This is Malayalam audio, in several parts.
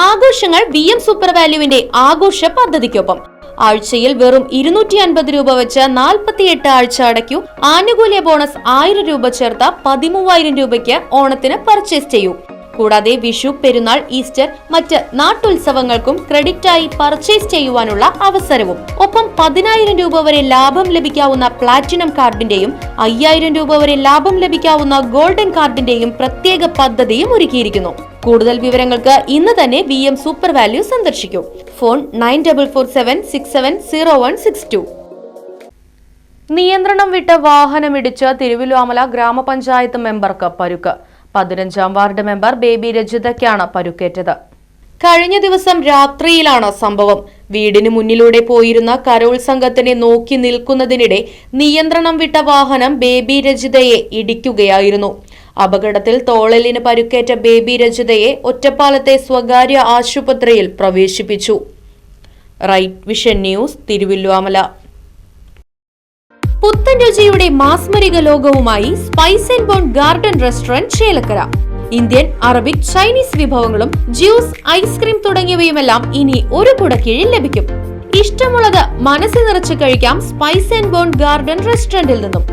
ആഘോഷങ്ങൾ VM സൂപ്പർ വാല്യുവിന്റെ ആഘോഷ പദ്ധതിക്കൊപ്പം ആഴ്ചയിൽ വെറും 250 രൂപ വെച്ച് 48 ആഴ്ച അടയ്ക്കൂ. ആനുകൂല്യ ബോണസ് 1000 രൂപ ചേർത്ത 13000 രൂപയ്ക്ക് ഓണത്തിന് പർച്ചേസ് ചെയ്യൂ. കൂടാതെ വിഷു, പെരുന്നാൾ, ഈസ്റ്റർ, മറ്റ് നാട്ടുത്സവങ്ങൾക്കും ക്രെഡിറ്റായി പർച്ചേസ് ചെയ്യുവാനുള്ള അവസരവും. ഒപ്പം 10000 രൂപ വരെ ലാഭം ലഭിക്കാവുന്ന പ്ലാറ്റിനം കാർഡിന്റെയും 5000 രൂപ വരെ ലാഭം ലഭിക്കാവുന്ന ഗോൾഡൻ കാർഡിന്റെയും പ്രത്യേക പദ്ധതിയും ഒരുക്കിയിരിക്കുന്നു. കൂടുതൽ വിവരങ്ങൾക്ക് ഇന്ന് തന്നെ VM സൂപ്പർ വാല്യൂ സന്ദർശിക്കൂ. ഫോൺ 9447670162. നിയന്ത്രണം വിട്ട വാഹനമിടിച്ച് തിരുവല്ലോമല ഗ്രാമപഞ്ചായത്ത് മെമ്പർക്ക് പരുക്ക്. 15-ാം വാർഡ് മെമ്പർ ബേബി രജിതയ്ക്കാണ് പരുക്കേറ്റത്. കഴിഞ്ഞ ദിവസം രാത്രിയിലാണ് സംഭവം. വീടിന് മുന്നിലൂടെ പോയിരുന്ന കരോൾ സംഘത്തിനെ നോക്കി നിൽക്കുന്നതിനിടെ നിയന്ത്രണം വിട്ട വാഹനം ബേബി രജിതയെ ഇടിക്കുകയായിരുന്നു. അപകടത്തിൽ തോളലിന് പരുക്കേറ്റ ബേബി രജിതയെ ഒറ്റപ്പാലത്തെ സ്വകാര്യ ആശുപത്രിയിൽ പ്രവേശിപ്പിച്ചു. Right vision news, Thiruvilwamala. പുത്തൻ രുചിയുടെ മാസ്മരിക ലോകവുമായി spice and bone garden restaurant Chelakkara. Indian, Arabic, Chinese വിഭവങ്ങളും ജ്യൂസ്, ഐസ്ക്രീം തുടങ്ങിയവയുമെല്ലാം ഇനി ഒരു കുടക്കീഴിൽ ലഭിക്കും. ഇഷ്ടമുള്ളത് മനസ്സ് നിറച്ച് കഴിക്കാം സ്പൈസ് ആൻഡ് ബോൺ ഗാർഡൻ റെസ്റ്റോറന്റിൽ നിന്നും.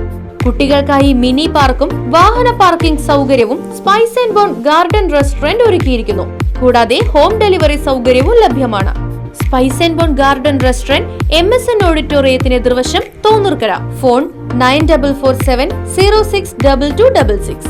കുട്ടികൾക്കായി മിനി പാർക്കും വാഹന പാർക്കിംഗ് സൗകര്യവും spice and bone garden restaurant ഒരുക്കിയിരിക്കുന്നു. കൂടാതെ ഹോം ഡെലിവറി സൗകര്യവും ലഭ്യമാണ്. Spice and bone garden restaurant MSN ഓഡിറ്റോറിയത്തിന് എതിർവശം, തോന്നൂർക്കര. ഫോൺ 9447062266.